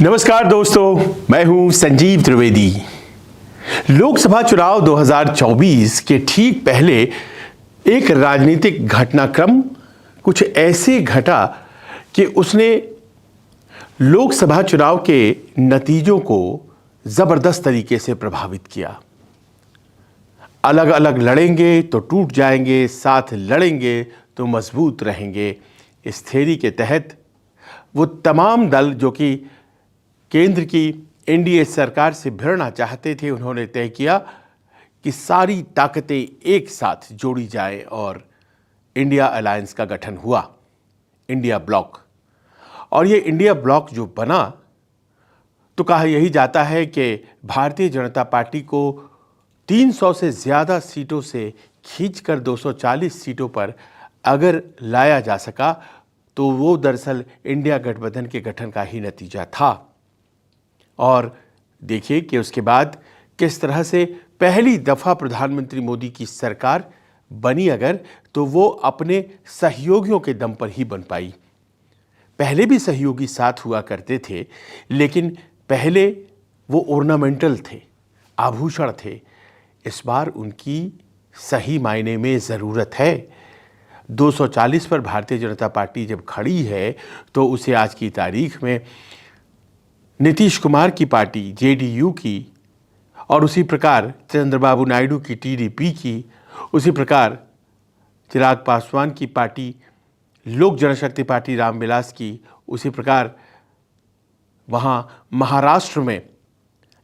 नमस्कार दोस्तों, मैं हूं संजीव त्रिवेदी। लोकसभा चुनाव 2024 के ठीक पहले एक राजनीतिक घटनाक्रम कुछ ऐसे घटा कि उसने लोकसभा चुनाव के नतीजों को जबरदस्त तरीके से प्रभावित किया। अलग अलग लड़ेंगे तो टूट जाएंगे, साथ लड़ेंगे तो मजबूत रहेंगे। इस थ्योरी के तहत वो तमाम दल जो कि केंद्र की एनडीए सरकार से भिड़ना चाहते थे, उन्होंने तय किया कि सारी ताकतें एक साथ जोड़ी जाएं और इंडिया अलायंस का गठन हुआ, इंडिया ब्लॉक। और ये इंडिया ब्लॉक जो बना तो कहा यही जाता है कि भारतीय जनता पार्टी को 300 से ज़्यादा सीटों से खींचकर 240 सीटों पर अगर लाया जा सका तो वो दरअसल इंडिया गठबंधन के गठन का ही नतीजा था। और देखिए कि उसके बाद किस तरह से पहली दफ़ा प्रधानमंत्री मोदी की सरकार बनी अगर, तो वो अपने सहयोगियों के दम पर ही बन पाई। पहले भी सहयोगी साथ हुआ करते थे, लेकिन पहले वो ऑर्नामेंटल थे, आभूषण थे। इस बार उनकी सही मायने में ज़रूरत है। 240 पर भारतीय जनता पार्टी जब खड़ी है तो उसे आज की तारीख में नीतीश कुमार की पार्टी जेडीयू की, और उसी प्रकार चंद्रबाबू नायडू की टीडीपी की, उसी प्रकार चिराग पासवान की पार्टी लोक जनशक्ति पार्टी रामविलास की, उसी प्रकार वहाँ महाराष्ट्र में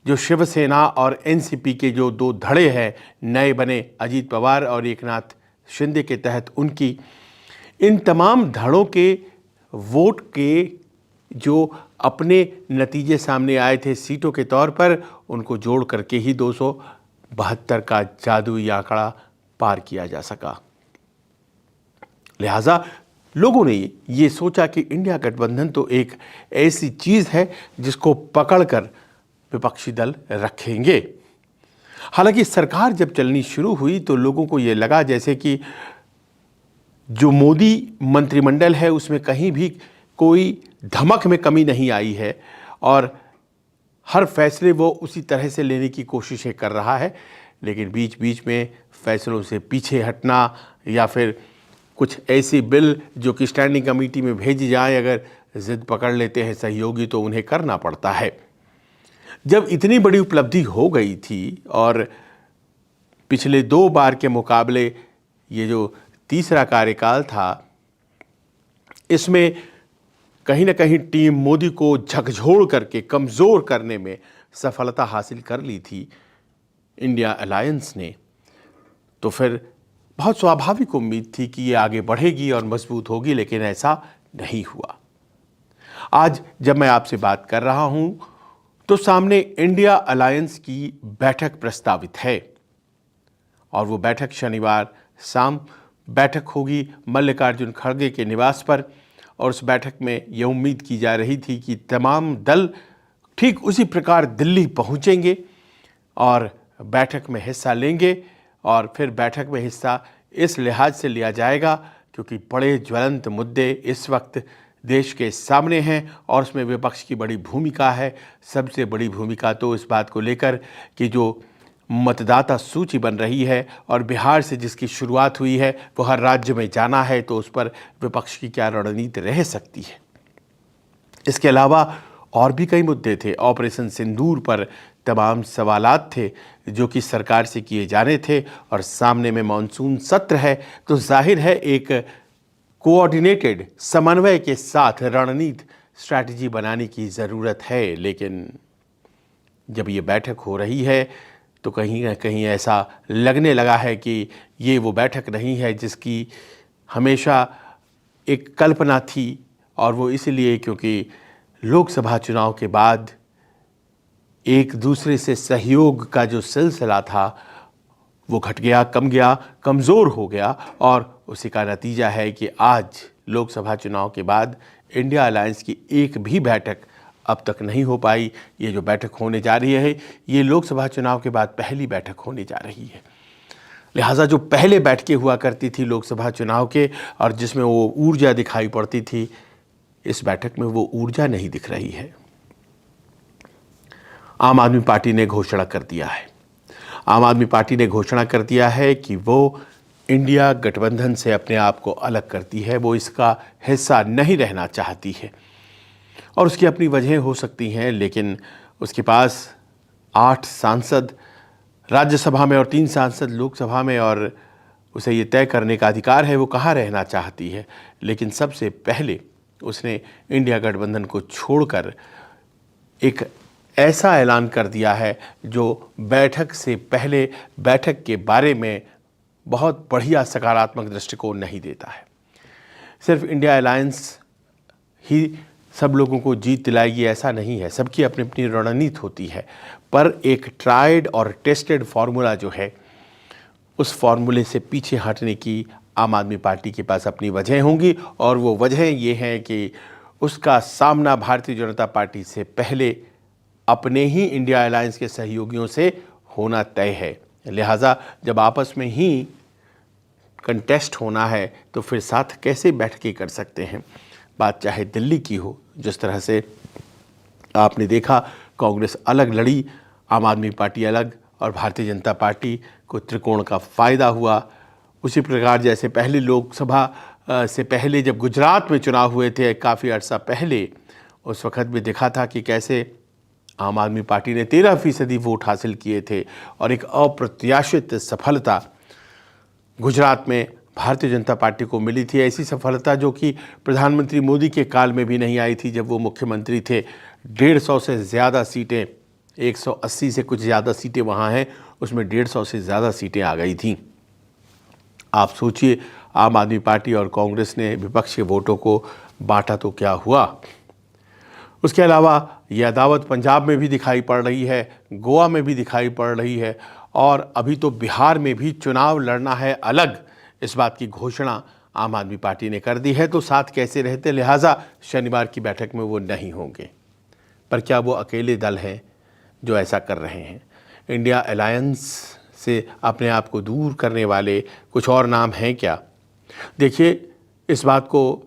जो शिवसेना और एनसीपी के जो दो धड़े हैं नए बने, अजीत पवार और एकनाथ शिंदे के तहत उनकी, इन तमाम धड़ों के वोट के जो अपने नतीजे सामने आए थे सीटों के तौर पर, उनको जोड़ करके ही 272 का जादुई आंकड़ा पार किया जा सका। लिहाजा लोगों ने ये सोचा कि इंडिया गठबंधन तो एक ऐसी चीज़ है जिसको पकड़कर विपक्षी दल रखेंगे। हालांकि सरकार जब चलनी शुरू हुई तो लोगों को ये लगा जैसे कि जो मोदी मंत्रिमंडल है उसमें कहीं भी कोई धमक में कमी नहीं आई है और हर फैसले वो उसी तरह से लेने की कोशिशें कर रहा है। लेकिन बीच बीच में फैसलों से पीछे हटना या फिर कुछ ऐसी बिल जो कि स्टैंडिंग कमेटी में भेजी जाए, अगर जिद पकड़ लेते हैं सहयोगी तो उन्हें करना पड़ता है। जब इतनी बड़ी उपलब्धि हो गई थी और पिछले 2 बार के मुकाबले ये जो तीसरा कार्यकाल था, इसमें कहीं ना कहीं टीम मोदी को झकझोर करके कमज़ोर करने में सफलता हासिल कर ली थी इंडिया अलायंस ने, तो फिर बहुत स्वाभाविक उम्मीद थी कि ये आगे बढ़ेगी और मजबूत होगी, लेकिन ऐसा नहीं हुआ। आज जब मैं आपसे बात कर रहा हूं तो सामने इंडिया अलायंस की बैठक प्रस्तावित है और वो बैठक शनिवार शाम बैठक होगी मल्लिकार्जुन खड़गे के निवास पर। और उस बैठक में यह उम्मीद की जा रही थी कि तमाम दल ठीक उसी प्रकार दिल्ली पहुंचेंगे और बैठक में हिस्सा लेंगे। और फिर बैठक में हिस्सा इस लिहाज से लिया जाएगा क्योंकि बड़े ज्वलंत मुद्दे इस वक्त देश के सामने हैं और उसमें विपक्ष की बड़ी भूमिका है। सबसे बड़ी भूमिका तो इस बात को लेकर कि जो मतदाता सूची बन रही है और बिहार से जिसकी शुरुआत हुई है वो हर राज्य में जाना है, तो उस पर विपक्ष की क्या रणनीति रह सकती है। इसके अलावा और भी कई मुद्दे थे। ऑपरेशन सिंदूर पर तमाम सवालात थे जो कि सरकार से किए जाने थे और सामने में मानसून सत्र है, तो जाहिर है एक कोऑर्डिनेटेड समन्वय के साथ रणनीति स्ट्रैटेजी बनाने की ज़रूरत है। लेकिन जब ये बैठक हो रही है तो कहीं ना कहीं ऐसा लगने लगा है कि ये वो बैठक नहीं है जिसकी हमेशा एक कल्पना थी, और वो इसलिए क्योंकि लोकसभा चुनाव के बाद एक दूसरे से सहयोग का जो सिलसिला था वो घट गया, कम गया, कमज़ोर हो गया। और उसी का नतीजा है कि आज लोकसभा चुनाव के बाद इंडिया अलायंस की एक भी बैठक अब तक नहीं हो पाई। ये जो बैठक होने जा रही है ये लोकसभा चुनाव के बाद पहली बैठक होने जा रही है। लिहाजा जो पहले बैठकें हुआ करती थी लोकसभा चुनाव के और जिसमें वो ऊर्जा दिखाई पड़ती थी, इस बैठक में वो ऊर्जा नहीं दिख रही है। आम आदमी पार्टी ने घोषणा कर दिया है। आम आदमी पार्टी ने घोषणा कर दिया है कि वो इंडिया गठबंधन से अपने आप को अलग करती है, वो इसका हिस्सा नहीं रहना चाहती है। और उसकी अपनी वजहें हो सकती हैं, लेकिन उसके पास 8 सांसद राज्यसभा में और 3 सांसद लोकसभा में, और उसे ये तय करने का अधिकार है वो कहाँ रहना चाहती है। लेकिन सबसे पहले उसने इंडिया गठबंधन को छोड़कर एक ऐसा ऐलान कर दिया है जो बैठक से पहले बैठक के बारे में बहुत बढ़िया सकारात्मक दृष्टिकोण नहीं देता है। सिर्फ इंडिया अलायंस ही सब लोगों को जीत दिलाएगी ऐसा नहीं है, सबकी अपनी अपनी रणनीति होती है। पर एक ट्राइड और टेस्टेड फार्मूला जो है, उस फार्मूले से पीछे हटने की आम आदमी पार्टी के पास अपनी वजह होंगी, और वो वजह ये हैं कि उसका सामना भारतीय जनता पार्टी से पहले अपने ही इंडिया अलायंस के सहयोगियों से होना तय है। लिहाजा जब आपस में ही कंटेस्ट होना है तो फिर साथ कैसे बैठ के कर सकते हैं। बात चाहे दिल्ली की हो, जिस तरह से आपने देखा कांग्रेस अलग लड़ी, आम आदमी पार्टी अलग, और भारतीय जनता पार्टी को त्रिकोण का फ़ायदा हुआ। उसी प्रकार जैसे पहले लोकसभा से पहले जब गुजरात में चुनाव हुए थे काफ़ी अर्सा पहले, उस वक़्त भी देखा था कि कैसे आम आदमी पार्टी ने 13% वोट हासिल किए थे, और एक अप्रत्याशित सफलता गुजरात में भारतीय जनता पार्टी को मिली थी। ऐसी सफलता जो कि प्रधानमंत्री मोदी के काल में भी नहीं आई थी जब वो मुख्यमंत्री थे। 150 से ज़्यादा सीटें, 180 से कुछ ज़्यादा सीटें वहाँ हैं, उसमें 150 से ज़्यादा सीटें आ गई थीं। आप सोचिए, आम आदमी पार्टी और कांग्रेस ने विपक्ष के वोटों को बांटा तो क्या हुआ। उसके अलावा यह अदावत पंजाब में भी दिखाई पड़ रही है, गोवा में भी दिखाई पड़ रही है, और अभी तो बिहार में भी चुनाव लड़ना है अलग, इस बात की घोषणा आम आदमी पार्टी ने कर दी है। तो साथ कैसे रहते, लिहाजा शनिवार की बैठक में वो नहीं होंगे। पर क्या वो अकेले दल हैं जो ऐसा कर रहे हैं? इंडिया अलायंस से अपने आप को दूर करने वाले कुछ और नाम हैं क्या? देखिए, इस बात को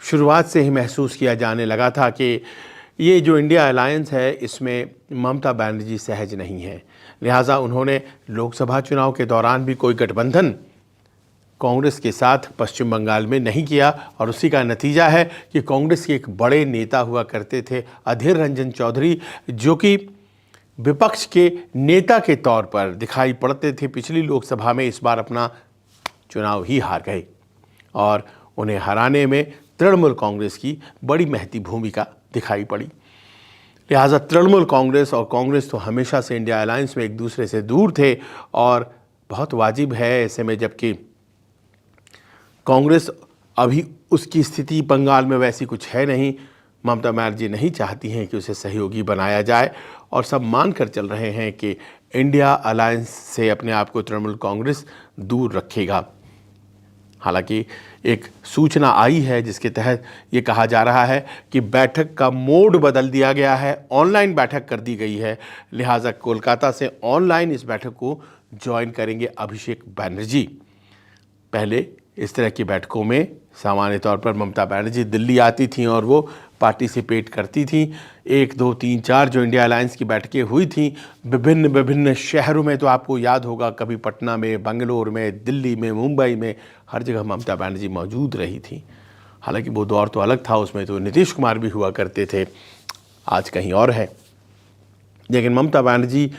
शुरुआत से ही महसूस किया जाने लगा था कि ये जो इंडिया अलायंस है इसमें ममता बनर्जी सहज नहीं है। लिहाजा उन्होंने लोकसभा चुनाव के दौरान भी कोई गठबंधन कांग्रेस के साथ पश्चिम बंगाल में नहीं किया, और उसी का नतीजा है कि कांग्रेस के एक बड़े नेता हुआ करते थे अधीर रंजन चौधरी, जो कि विपक्ष के नेता के तौर पर दिखाई पड़ते थे पिछली लोकसभा में, इस बार अपना चुनाव ही हार गए, और उन्हें हराने में तृणमूल कांग्रेस की बड़ी महती भूमिका दिखाई पड़ी। लिहाजा तृणमूल कांग्रेस और कांग्रेस तो हमेशा से इंडिया अलायंस में एक दूसरे से दूर थे, और बहुत वाजिब है ऐसे में, जबकि कांग्रेस अभी उसकी स्थिति बंगाल में वैसी कुछ है नहीं। ममता बनर्जी नहीं चाहती हैं कि उसे सहयोगी बनाया जाए, और सब मानकर चल रहे हैं कि इंडिया अलायंस से अपने आप को तृणमूल कांग्रेस दूर रखेगा। हालांकि एक सूचना आई है जिसके तहत ये कहा जा रहा है कि बैठक का मोड बदल दिया गया है, ऑनलाइन बैठक कर दी गई है। लिहाजा कोलकाता से ऑनलाइन इस बैठक को ज्वाइन करेंगे अभिषेक बनर्जी। पहले इस तरह की बैठकों में सामान्य तौर पर ममता बनर्जी दिल्ली आती थीं और वो पार्टिसिपेट करती थीं। 1, 2, 3, 4 जो इंडिया अलायंस की बैठकें हुई थीं विभिन्न शहरों में, तो आपको याद होगा कभी पटना में, बंगलोर में, दिल्ली में, मुंबई में, हर जगह ममता बनर्जी मौजूद रही थी। हालांकि वो दौर तो अलग था, उसमें तो नीतीश कुमार भी हुआ करते थे, आज कहीं और है। लेकिन ममता बनर्जी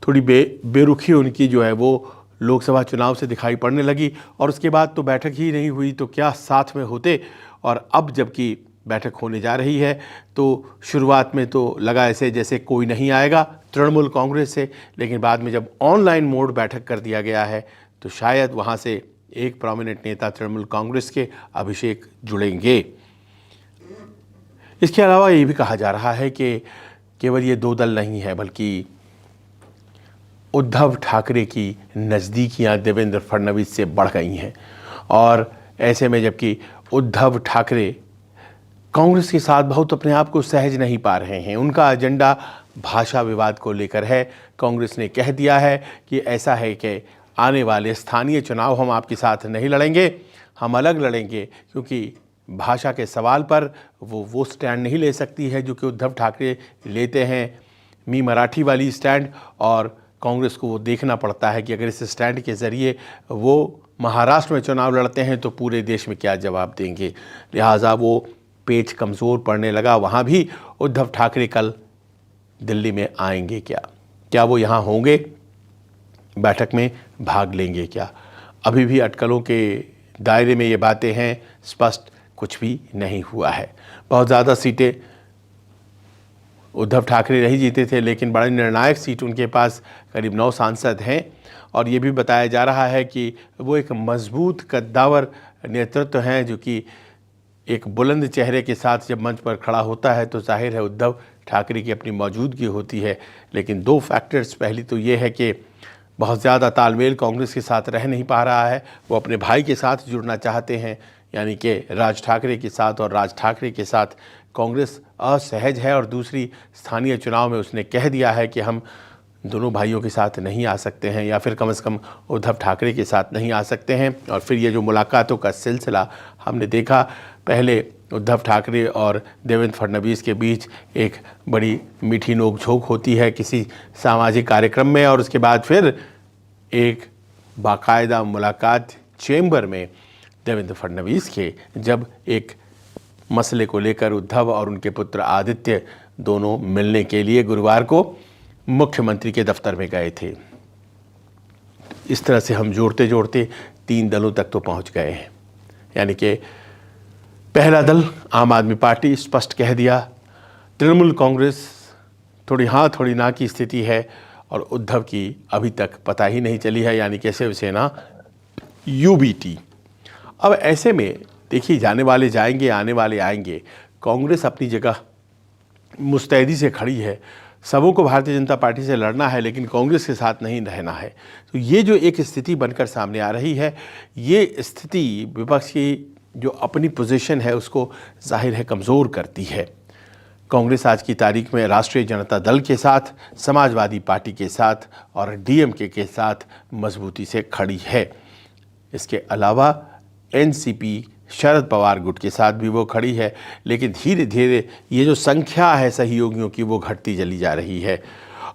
थोड़ी बेरुखी उनकी जो है वो लोकसभा चुनाव से दिखाई पड़ने लगी, और उसके बाद तो बैठक ही नहीं हुई तो क्या साथ में होते। और अब जबकि बैठक होने जा रही है तो शुरुआत में तो लगा ऐसे जैसे कोई नहीं आएगा तृणमूल कांग्रेस से, लेकिन बाद में जब ऑनलाइन मोड बैठक कर दिया गया है तो शायद वहाँ से एक प्रोमिनेंट नेता तृणमूल कांग्रेस के अभिषेक जुड़ेंगे। इसके अलावा ये भी कहा जा रहा है कि केवल ये 2 दल नहीं है, बल्कि उद्धव ठाकरे की नज़दीकियां देवेंद्र फडणवीस से बढ़ गई हैं, और ऐसे में जबकि उद्धव ठाकरे कांग्रेस के साथ बहुत अपने आप को सहज नहीं पा रहे हैं, उनका एजेंडा भाषा विवाद को लेकर है। कांग्रेस ने कह दिया है कि ऐसा है कि आने वाले स्थानीय चुनाव हम आपके साथ नहीं लड़ेंगे, हम अलग लड़ेंगे, क्योंकि भाषा के सवाल पर वो स्टैंड नहीं ले सकती है जो कि उद्धव ठाकरे लेते हैं। मी मराठी वाली स्टैंड, और कांग्रेस को वो देखना पड़ता है कि अगर इस स्टैंड के ज़रिए वो महाराष्ट्र में चुनाव लड़ते हैं तो पूरे देश में क्या जवाब देंगे। लिहाजा वो पेच कमज़ोर पड़ने लगा। वहाँ भी उद्धव ठाकरे कल दिल्ली में आएंगे क्या वो यहाँ होंगे, बैठक में भाग लेंगे क्या? अभी भी अटकलों के दायरे में ये बातें हैं, स्पष्ट कुछ भी नहीं हुआ है। बहुत ज़्यादा सीटें उद्धव ठाकरे नहीं जीते थे, लेकिन बड़ी निर्णायक सीट उनके पास करीब 9 सांसद हैं, और ये भी बताया जा रहा है कि वो एक मजबूत कद्दावर नेतृत्व हैं, जो कि एक बुलंद चेहरे के साथ जब मंच पर खड़ा होता है तो जाहिर है उद्धव ठाकरे की अपनी मौजूदगी होती है। लेकिन 2 फैक्टर्स, पहली तो ये है कि बहुत ज़्यादा तालमेल कांग्रेस के साथ रह नहीं पा रहा है, वो अपने भाई के साथ जुड़ना चाहते हैं, यानी कि राज ठाकरे के साथ, और राज ठाकरे के साथ कांग्रेस असहज है। और दूसरी, स्थानीय चुनाव में उसने कह दिया है कि हम दोनों भाइयों के साथ नहीं आ सकते हैं, या फिर कम से कम उद्धव ठाकरे के साथ नहीं आ सकते हैं। और फिर ये जो मुलाकातों का सिलसिला हमने देखा, पहले उद्धव ठाकरे और देवेंद्र फडणवीस के बीच एक बड़ी मीठी नोक-झोंक होती है किसी सामाजिक कार्यक्रम में, और उसके बाद फिर एक बाकायदा मुलाकात चेंबर में देवेंद्र फडणवीस के, जब एक मसले को लेकर उद्धव और उनके पुत्र आदित्य दोनों मिलने के लिए गुरुवार को मुख्यमंत्री के दफ्तर में गए थे। इस तरह से हम जोड़ते जोड़ते 3 दलों तक तो पहुंच गए हैं। यानी कि पहला दल आम आदमी पार्टी स्पष्ट कह दिया, तृणमूल कांग्रेस थोड़ी हाँ थोड़ी ना की स्थिति है, और उद्धव की अभी तक पता ही नहीं चली है, यानी कि शिवसेना UBT। अब ऐसे में देखिए, जाने वाले जाएंगे, आने वाले आएंगे। कांग्रेस अपनी जगह मुस्तैदी से खड़ी है, सबों को भारतीय जनता पार्टी से लड़ना है, लेकिन कांग्रेस के साथ नहीं रहना है। तो ये जो एक स्थिति बनकर सामने आ रही है, ये स्थिति विपक्ष की जो अपनी पोजीशन है उसको जाहिर है कमज़ोर करती है। कांग्रेस आज की तारीख में राष्ट्रीय जनता दल के साथ, समाजवादी पार्टी के साथ और DMK के साथ मजबूती से खड़ी है। इसके अलावा NCP शरद पवार गुट के साथ भी वो खड़ी है, लेकिन धीरे धीरे ये जो संख्या है सहयोगियों की वो घटती चली जा रही है।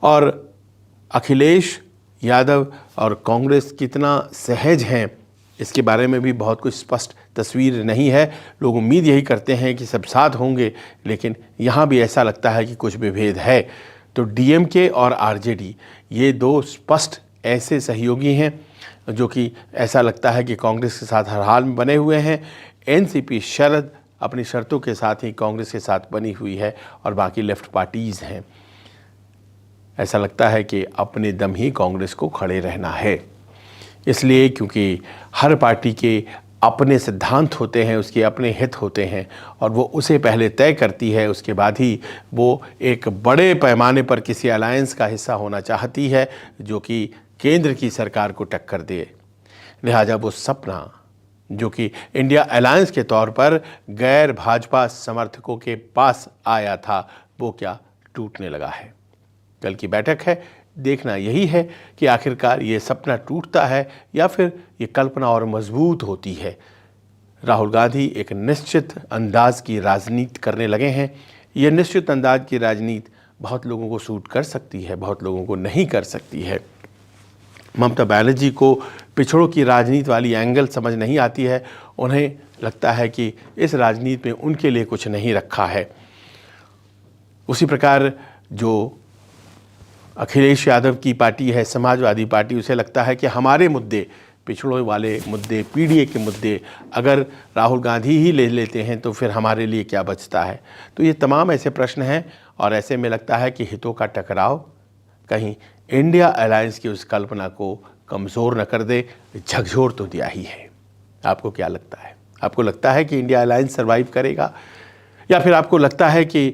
और अखिलेश यादव और कांग्रेस कितना सहज हैं, इसके बारे में भी बहुत कुछ स्पष्ट तस्वीर नहीं है। लोग उम्मीद यही करते हैं कि सब साथ होंगे, लेकिन यहाँ भी ऐसा लगता है कि कुछ विभेद है। तो DMK और RJD ये 2 स्पष्ट ऐसे सहयोगी हैं जो कि ऐसा लगता है कि कांग्रेस के साथ हर हाल में बने हुए हैं। NCP शरद अपनी शर्तों के साथ ही कांग्रेस के साथ बनी हुई है, और बाकी लेफ्ट पार्टीज़ हैं। ऐसा लगता है कि अपने दम ही कांग्रेस को खड़े रहना है, इसलिए क्योंकि हर पार्टी के अपने सिद्धांत होते हैं, उसके अपने हित होते हैं, और वो उसे पहले तय करती है, उसके बाद ही वो एक बड़े पैमाने पर किसी अलायंस का हिस्सा होना चाहती है जो कि केंद्र की सरकार को टक्कर दे। लिहाजा वो सपना जो कि इंडिया अलायंस के तौर पर गैर भाजपा समर्थकों के पास आया था, वो क्या टूटने लगा है। कल की बैठक है, देखना यही है कि आखिरकार ये सपना टूटता है या फिर ये कल्पना और मजबूत होती है। राहुल गांधी एक निश्चित अंदाज की राजनीति करने लगे हैं। ये निश्चित अंदाज की राजनीति बहुत लोगों को सूट कर सकती है, बहुत लोगों को नहीं कर सकती है। ममता बनर्जी को पिछड़ों की राजनीति वाली एंगल समझ नहीं आती है। उन्हें लगता है कि इस राजनीति में उनके लिए कुछ नहीं रखा है। उसी प्रकार जो अखिलेश यादव की पार्टी है, समाजवादी पार्टी, उसे लगता है कि हमारे मुद्दे, पिछड़ों वाले मुद्दे, PDA के मुद्दे अगर राहुल गांधी ही ले लेते हैं तो फिर हमारे लिए क्या बचता है। तो ये तमाम ऐसे प्रश्न हैं, और ऐसे में लगता है कि हितों का टकराव कहीं इंडिया अलायंस की उस कल्पना को कमज़ोर न कर दे। झकझोर तो दिया ही है। आपको क्या लगता है? आपको लगता है कि इंडिया अलायंस सर्वाइव करेगा, या फिर आपको लगता है कि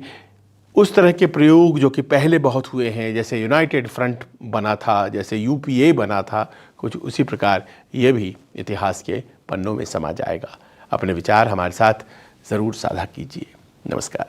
उस तरह के प्रयोग जो कि पहले बहुत हुए हैं, जैसे यूनाइटेड फ्रंट बना था, जैसे UPA बना था, कुछ उसी प्रकार ये भी इतिहास के पन्नों में समा जाएगा? अपने विचार हमारे साथ ज़रूर साझा कीजिए। नमस्कार।